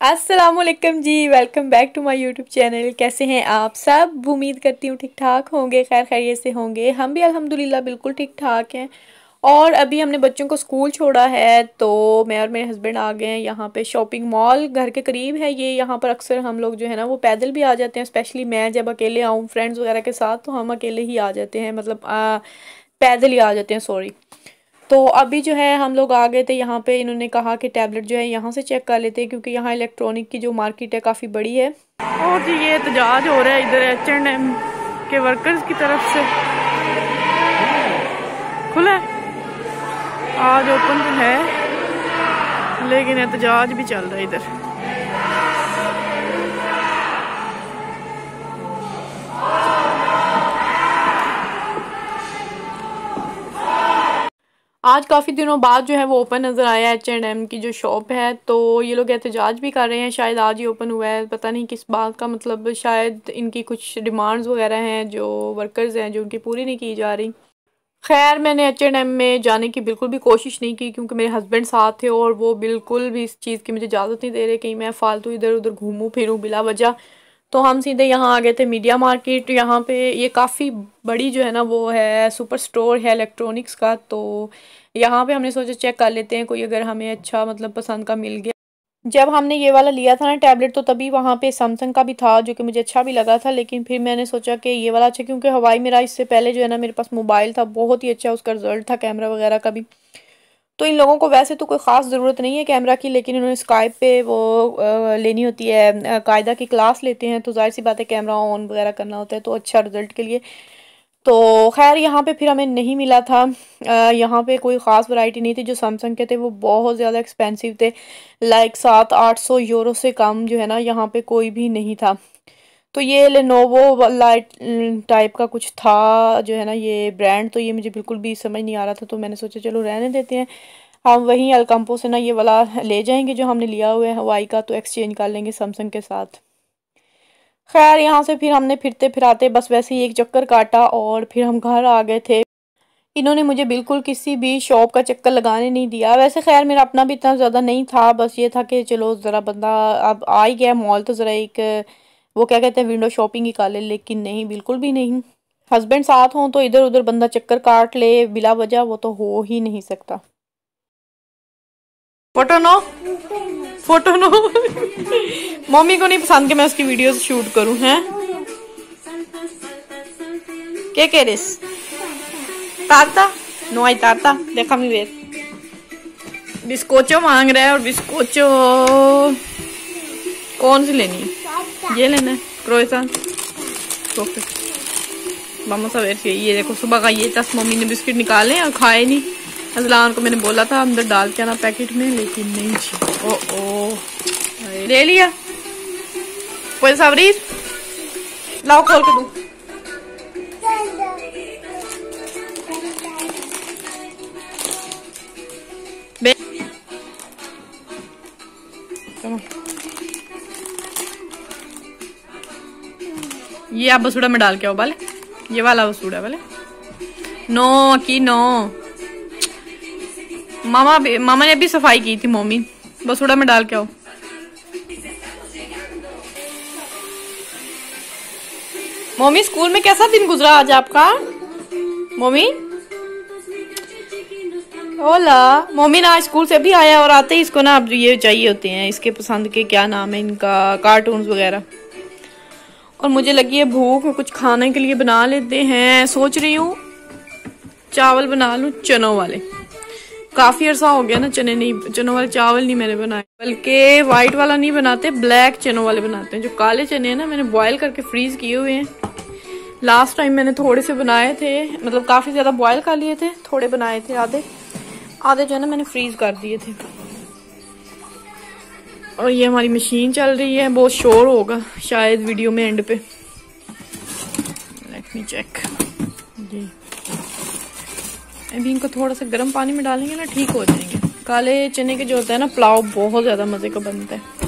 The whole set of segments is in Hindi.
अस्सलामुअलैकुम जी। Welcome back to my YouTube channel. कैसे हैं आप सब? उम्मीद करती हूँ ठीक ठाक होंगे, खैर खैरियत से होंगे। हम भी अल्हम्दुलिल्लाह बिल्कुल ठीक ठाक हैं। और अभी हमने बच्चों को स्कूल छोड़ा है तो मैं और मेरे हस्बैंड आ गए हैं यहाँ पे। शॉपिंग मॉल घर के करीब है ये। यहाँ पर अक्सर हम लोग जो है ना वो पैदल भी आ जाते हैं। स्पेशली मैं जब अकेले आऊँ फ्रेंड्स वगैरह के साथ तो हम अकेले ही आ जाते हैं, मतलब पैदल ही आ जाते हैं, सॉरी। तो अभी जो है हम लोग आ गए थे यहाँ पे। इन्होंने कहा कि टैबलेट जो है यहाँ से चेक कर लेते हैं क्योंकि यहाँ इलेक्ट्रॉनिक की जो मार्केट है काफ़ी बड़ी है। और जी ये एहतजाज हो रहा है इधर H&M के वर्कर्स की तरफ से। खुला है आज, ओपन तो है लेकिन एहतजाज भी चल रहा है इधर। आज काफ़ी दिनों बाद जो है वो ओपन नज़र आया H&M की जो शॉप है। तो ये लोग एहतजाज भी कर रहे हैं, शायद आज ही ओपन हुआ है, पता नहीं किस बात का। मतलब शायद इनकी कुछ डिमांड्स वगैरह हैं जो वर्कर्स हैं जो उनकी पूरी नहीं की जा रही। खैर मैंने H&M में जाने की बिल्कुल भी कोशिश नहीं की क्योंकि मेरे हस्बैंड साथ थे और वो बिल्कुल भी इस चीज़ की मुझे इजाज़त नहीं दे रहे कहीं मैं फ़ालतू इधर उधर घूमूं फिरूं बिला वजह। तो हम सीधे यहाँ आ गए थे मीडिया मार्केट। यहाँ पे ये काफ़ी बड़ी जो है ना वो है, सुपर स्टोर है इलेक्ट्रॉनिक्स का। तो यहाँ पे हमने सोचा चेक कर लेते हैं कोई अगर हमें अच्छा मतलब पसंद का मिल गया। जब हमने ये वाला लिया था ना टैबलेट तो तभी वहाँ पे सैमसंग का भी था जो कि मुझे अच्छा भी लगा था, लेकिन फिर मैंने सोचा कि ये वाला अच्छा, क्योंकि हवाई मेरा इससे पहले जो है ना मेरे पास मोबाइल था, बहुत ही अच्छा उसका रिजल्ट था कैमरा वगैरह का भी। तो इन लोगों को वैसे तो कोई ख़ास ज़रूरत नहीं है कैमरा की, लेकिन इन्होंने स्काइप पे वो लेनी होती है, कायदा की क्लास लेते हैं तो जाहिर सी बात है कैमरा ऑन वगैरह करना होता है तो अच्छा रिजल्ट के लिए। तो खैर यहाँ पे फिर हमें नहीं मिला था। यहाँ पे कोई ख़ास वैरायटी नहीं थी। जो सैमसंग के थे वो बहुत ज़्यादा एक्सपेंसिव थे, लाइक 700-800 यूरो से कम जो है ना यहाँ पे कोई भी नहीं था। तो ये लेनोवो लाइट टाइप का कुछ था जो है ना ये ब्रांड, तो ये मुझे बिल्कुल भी समझ नहीं आ रहा था तो मैंने सोचा चलो रहने देते हैं। हम वहीं अलकम्पो से ना ये वाला ले जाएंगे जो हमने लिया हुआ है हवाई का, तो एक्सचेंज कर लेंगे सैमसंग के साथ। खैर यहाँ से फिर हमने फिरते फिराते बस वैसे ही एक चक्कर काटा और फिर हम घर आ गए थे। इन्होंने मुझे बिल्कुल किसी भी शॉप का चक्कर लगाने नहीं दिया। वैसे खैर मेरा अपना भी इतना ज़्यादा नहीं था, बस ये था कि चलो ज़रा बंदा अब आ ही गया मॉल तो ज़रा एक वो क्या कहते हैं विंडो शॉपिंग ही कर ले, लेकिन नहीं, बिल्कुल भी नहीं। हस्बैंड साथ हों तो इधर उधर बंदा चक्कर काट ले बिला वजह, वो तो हो ही नहीं सकता। Photo no, photo no. Mummy को नहीं पसंद कि मैं उसकी वीडियो शूट करूं, हैं? क्या कह रहे? तारता नो आई तारता देखा मी वेर बिस्कोचो मांग रहा है। और बिस्कोचो कौन सी लेनी है? ये लेना है क्रोइसान मामा सवेर से। ये देखो सुबह का ये 10 मम्मी ने बिस्किट निकाले और खाए नहीं। अजलान को मैंने बोला था अंदर डाल के आना पैकेट में, लेकिन नहीं जी। ओ ले लिया कोई सबरी लाओ खोल के दू। ये आप बसूड़ा में डाल के आओ वाले, ये वाला बसूड़ा वाले। नो की नो, मामा ने अभी सफाई की थी मम्मी, बसूड़ा में डाल के आओ। मम्मी स्कूल में कैसा दिन गुजरा आज आपका? मम्मी ओला, मम्मी ना स्कूल से अभी आया और आते ही इसको ना अब ये चाहिए होते हैं, इसके पसंद के क्या नाम है इनका, कार्टून्स वगैरह। और मुझे लगी है भूख, कुछ खाने के लिए बना लेते हैं। सोच रही हूँ चावल बना लूं चनों वाले। काफी अरसा हो गया ना चनों वाले चावल नहीं मैंने बनाए, बल्कि व्हाइट वाला नहीं बनाते, ब्लैक चनों वाले बनाते हैं। जो काले चने हैं ना मैंने बॉयल करके फ्रीज किए हुए हैं। लास्ट टाइम मैंने थोड़े से बनाए थे, मतलब काफी ज्यादा बॉयल कर लिए थे, थोड़े बनाए थे, आधे आधे जो है ना मैंने फ्रीज कर दिए थे। और ये हमारी मशीन चल रही है, बहुत शोर होगा शायद वीडियो में एंड पे। Let me check. जी अभी इनको थोड़ा सा गर्म पानी में डालेंगे ना ठीक हो जाएंगे। काले चने के जो होता है ना पुलाव बहुत ज्यादा मजे का बनता है।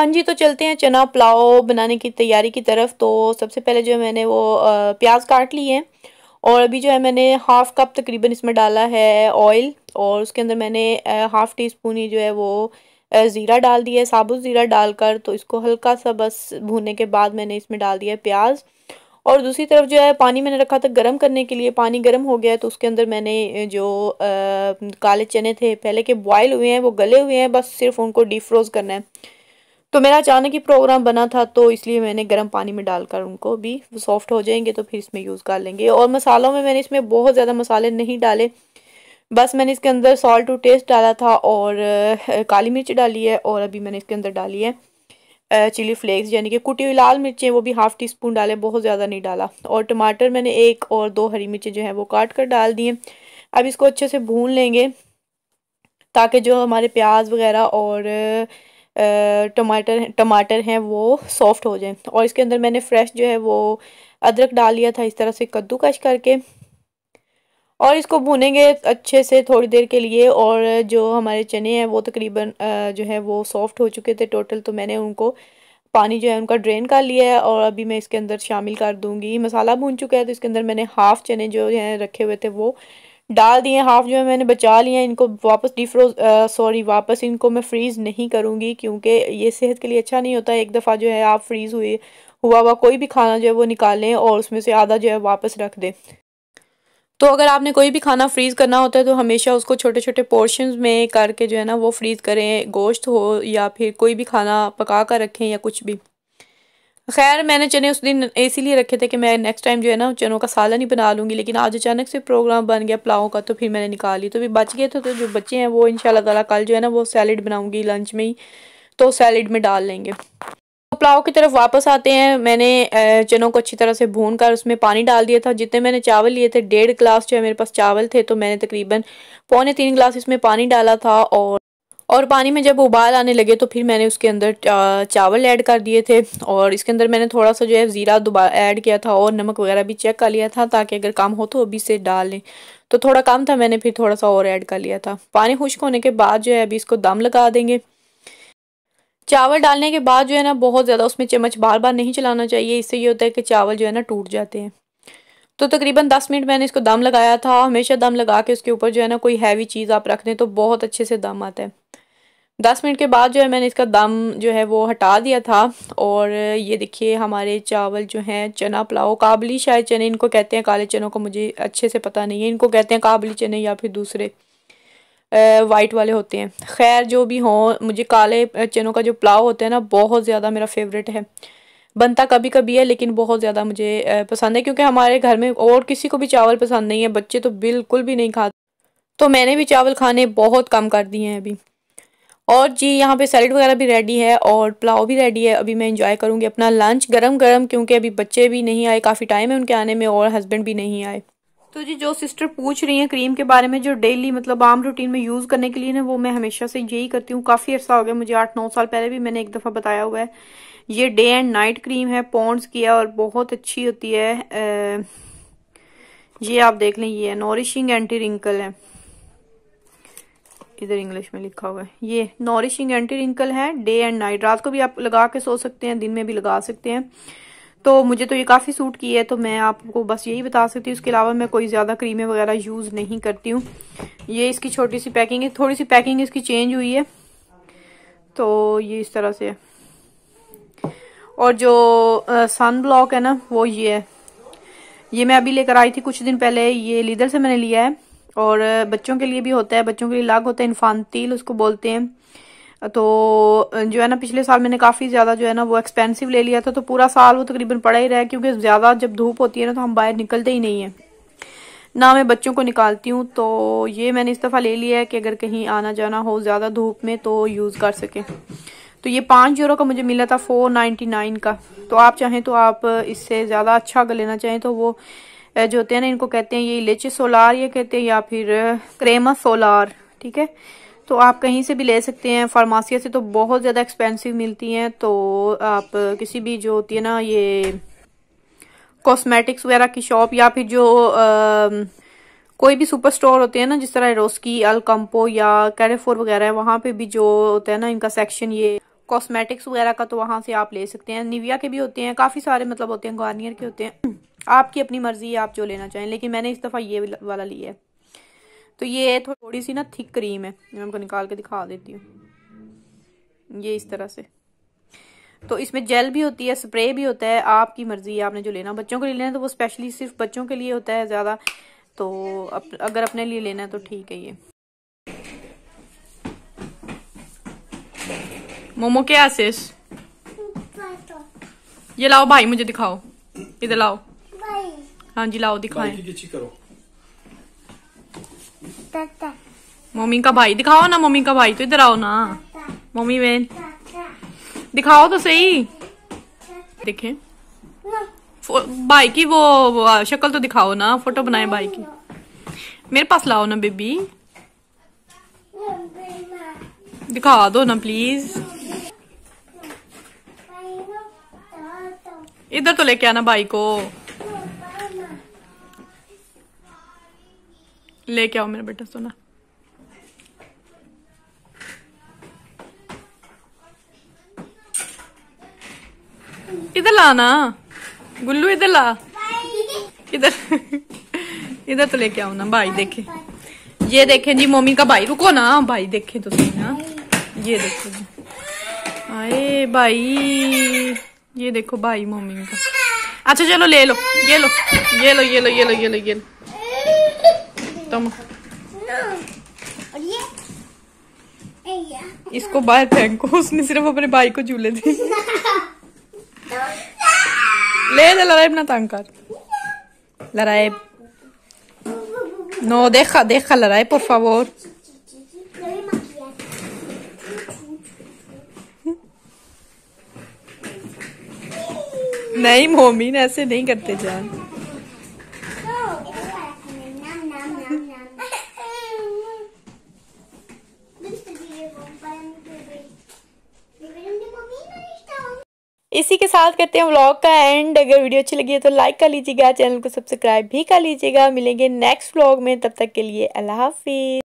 हाँ जी, तो चलते हैं चना पुलाव बनाने की तैयारी की तरफ। तो सबसे पहले जो है मैंने वो प्याज काट लिए हैं, और अभी जो है मैंने हाफ कप तकरीबन इसमें डाला है ऑयल, और उसके अंदर मैंने हाफ टी स्पून ही जो है वो ज़ीरा डाल दिया है, साबुत ज़ीरा डालकर। तो इसको हल्का सा बस भूनने के बाद मैंने इसमें डाल दिया है प्याज। और दूसरी तरफ जो है पानी मैंने रखा था गर्म करने के लिए, पानी गर्म हो गया है तो उसके अंदर मैंने जो काले चने थे पहले के बॉयल हुए हैं वो गले हुए हैं, बस सिर्फ उनको डीप फ्रोज करना है। तो मेरा अचानक ही प्रोग्राम बना था तो इसलिए मैंने गर्म पानी में डालकर उनको भी सॉफ्ट हो जाएंगे तो फिर इसमें यूज़ कर लेंगे। और मसालों में मैंने इसमें बहुत ज़्यादा मसाले नहीं डाले, बस मैंने इसके अंदर सॉल्ट टू टेस्ट डाला था, और काली मिर्च डाली है, और अभी मैंने इसके अंदर डाली है चिली फ्लेक्स यानी कि कुटी हुई लाल मिर्चें, वो भी हाफ टी स्पून डाले, बहुत ज़्यादा नहीं डाला। और टमाटर मैंने एक और दो हरी मिर्चें जो है वो काट कर डाल दी हैं। अब इसको अच्छे से भून लेंगे ताकि जो हमारे प्याज वगैरह और टमाटर हैं वो सॉफ्ट हो जाएं। और इसके अंदर मैंने फ्रेश जो है वो अदरक डाल लिया था इस तरह से कद्दूकश करके, और इसको भूनेंगे अच्छे से थोड़ी देर के लिए। और जो हमारे चने हैं वो तकरीबन जो है वो सॉफ्ट हो चुके थे टोटल, तो मैंने उनको पानी जो है उनका ड्रेन कर लिया है, और अभी मैं इसके अंदर शामिल कर दूंगी। मसाला भून चुका है तो इसके अंदर मैंने हाफ़ चने जो हैं रखे हुए थे वो डाल दिए, हाफ़ जो है मैंने बचा लिए हैं। इनको वापस वापस इनको मैं फ्रीज़ नहीं करूँगी क्योंकि ये सेहत के लिए अच्छा नहीं होता। एक दफ़ा जो है आप फ्रीज़ हुआ कोई भी खाना जो है वो निकालें और उसमें से आधा जो है वापस रख दें। तो अगर आपने कोई भी खाना फ्रीज़ करना होता है तो हमेशा उसको छोटे छोटे पोर्शंस में करके जो है ना वो फ्रीज़ करें, गोश्त हो या फिर कोई भी खाना पका कर रखें या कुछ भी। खैर मैंने चने उस दिन इसीलिए रखे थे कि मैं नेक्स्ट टाइम जो है ना चनों का सालन ही बना लूँगी, लेकिन आज अचानक से प्रोग्राम बन गया पुलाव का तो फिर मैंने निकाल ली। तो भी बच गए थे, तो जो बच्चे हैं वो इंशाल्लाह ताला कल जो है ना वो सैलेड बनाऊँगी लंच में ही, तो सैलेड में डाल लेंगे। तो पुलाव की तरफ वापस आते हैं। मैंने चनों को अच्छी तरह से भून कर उसमें पानी डाल दिया था। जितने मैंने चावल लिए थे 1.5 गिलास जो है मेरे पास चावल थे, तो मैंने तकरीबन 2.25 गिलास इसमें पानी डाला था। और पानी में जब उबाल आने लगे तो फिर मैंने उसके अंदर चावल ऐड कर दिए थे, और इसके अंदर मैंने थोड़ा सा जो है ज़ीरा दोबारा ऐड किया था, और नमक वगैरह भी चेक कर लिया था ताकि अगर कम हो तो अभी से डाल लें। तो थोड़ा कम था, मैंने फिर थोड़ा सा और ऐड कर लिया था। पानी खुश्क होने के बाद जो है अभी इसको दम लगा देंगे। चावल डालने के बाद जो है ना बहुत ज़्यादा उसमें चम्मच बार बार नहीं चलाना चाहिए, इससे ये होता है कि चावल जो है ना टूट जाते हैं। तो तकरीबन 10 मिनट मैंने इसको दम लगाया था। हमेशा दम लगा के उसके ऊपर जो है ना कोई हैवी चीज़ आप रख दें तो बहुत अच्छे से दम आता है। 10 मिनट के बाद जो है मैंने इसका दम जो है वो हटा दिया था, और ये देखिए हमारे चावल जो हैं चना पुलाव काबली शायद चने इनको कहते हैं, काले चनों को मुझे अच्छे से पता नहीं है, इनको कहते हैं काबली चने या फिर दूसरे वाइट वाले होते हैं। खैर जो भी हों, मुझे काले चनों का जो पुलाव होता है ना बहुत ज़्यादा मेरा फेवरेट है। बनता कभी कभी है लेकिन बहुत ज़्यादा मुझे पसंद है, क्योंकि हमारे घर में और किसी को भी चावल पसंद नहीं है, बच्चे तो बिल्कुल भी नहीं खाते। तो मैंने भी चावल खाने बहुत कम कर दिए हैं अभी। और जी यहाँ पे सैलेड वगैरह भी रेडी है और पुलाव भी रेडी है। अभी मैं इंजॉय करूँगी अपना लंच गरम गरम, क्योंकि अभी बच्चे भी नहीं आए, काफ़ी टाइम है उनके आने में, और हस्बैंड भी नहीं आए। तो जी जो सिस्टर पूछ रही हैं क्रीम के बारे में जो डेली मतलब आम रूटीन में यूज़ करने के लिए ना, वो मैं हमेशा से यही करती हूँ। काफ़ी अर्सा हो गया मुझे, 8-9 साल पहले भी मैंने एक दफ़ा बताया हुआ है। ये डे एंड नाइट क्रीम है, पॉन्ड्स की है और बहुत अच्छी होती है। ये आप देख लें, ये नॉरिशिंग एंटी रिंकल है, इधर इंग्लिश में लिखा हुआ है। ये नॉरिशिंग एंटी रिंकल है, डे एंड नाइट, रात को भी आप लगा के सो सकते हैं, दिन में भी लगा सकते हैं। तो मुझे तो ये काफ़ी सूट की है, तो मैं आपको बस यही बता सकती हूँ। इसके अलावा मैं कोई ज़्यादा क्रीमें वगैरह यूज़ नहीं करती हूँ। ये इसकी छोटी सी पैकिंग है, थोड़ी सी पैकिंग इसकी चेंज हुई है, तो ये इस तरह से है। और जो सन ब्लॉक है ना वो ये है, ये मैं अभी लेकर आई थी कुछ दिन पहले, ये लीदर से मैंने लिया है। और बच्चों के लिए भी होता है, बच्चों के लिए लाग होता है, इन्फांतिल उसको बोलते हैं। तो जो है ना पिछले साल मैंने काफ़ी ज़्यादा जो है ना वो एक्सपेंसिव ले लिया था, तो पूरा साल वो तकरीबन पड़ा ही रहा, क्योंकि ज़्यादा जब धूप होती है ना तो हम बाहर निकलते ही नहीं है, ना मैं बच्चों को निकालती हूँ। तो ये मैंने इस दफ़ा ले लिया है कि अगर कहीं आना जाना हो ज़्यादा धूप में तो यूज़ कर सकें। तो ये 5 यूरो का मुझे मिला था, 4.99 का। तो आप चाहें तो आप इससे ज़्यादा अच्छा अगर लेना चाहें तो वो जो होते हैं ना, इनको कहते हैं ये लेचे सोलार ये कहते हैं, या फिर क्रेमा सोलार, ठीक है। तो आप कहीं से भी ले सकते हैं, फार्मासिया से तो बहुत ज़्यादा एक्सपेंसिव मिलती हैं। तो आप किसी भी जो होती है ना ये कॉस्मेटिक्स वगैरह की शॉप, या फिर जो कोई भी सुपर स्टोर होते हैं ना, जिस तरह रोस्की, अल कंपो या कैरेफोर वगैरह है, वहाँ पे भी जो होता है ना इनका सेक्शन, ये कॉस्मेटिक्स वगैरह का तो वहां से आप ले सकते हैं, निविया के भी होते हैं, काफी सारे मतलब होते हैं, गार्नियर के होते हैं। आपकी अपनी मर्जी है आप जो लेना चाहें, लेकिन मैंने इस दफा ये वाला लिया है। तो ये थोड़ी सी ना थिक क्रीम है, मैं आपको निकाल के दिखा देती हूँ। ये इस तरह से, तो इसमें जेल भी होती है, स्प्रे भी होता है, आपकी मर्जी है आपने जो लेना। बच्चों के लिए लेना है तो वो स्पेशली सिर्फ बच्चों के लिए होता है ज्यादा, तो अगर अपने लिए लेना है तो ठीक है। ये मोमो क्या आशीष, ये लाओ भाई मुझे दिखाओ, इधर लाओ। हाँ जी लाओ दिखाएं। मम्मी का भाई दिखाओ ना, मम्मी का भाई तो इधर आओ ना, मम्मी बहन दिखाओ तो सही, देखें भाई की वो शक्ल तो दिखाओ ना, फोटो बनाए भाई की। मेरे पास लाओ ना बेबी, दिखा दो ना प्लीज। इधर तो लेके आना भाई को, लेके आओ मेरा बेटा सोना। इधर ला ना गुल्लू, इधर ला, इधर इधर तो लेके आओ ना भाई। देखे ये देखें जी मम्मी का भाई, रुको ना भाई, देखे तो सही ना, ये देखो जी आए भाई, ये देखो भाई मम्मी का। अच्छा चलो ले लो, ये लो ये लो ये लो ये लो ये लो ये लो तुम, इसको बाहर फेंको, उसने सिर्फ अपने भाई को झूले थे। ले जा लराइब ना तंग कर, लराइब no deja लराइब por favor। नहीं मोमिन ऐसे नहीं करते जान। इसी के साथ करते हैं व्लॉग का एंड। अगर वीडियो अच्छी लगी है तो लाइक कर लीजिएगा, चैनल को सब्सक्राइब भी कर लीजिएगा। मिलेंगे नेक्स्ट व्लॉग में, तब तक के लिए अल्लाह हाफिज।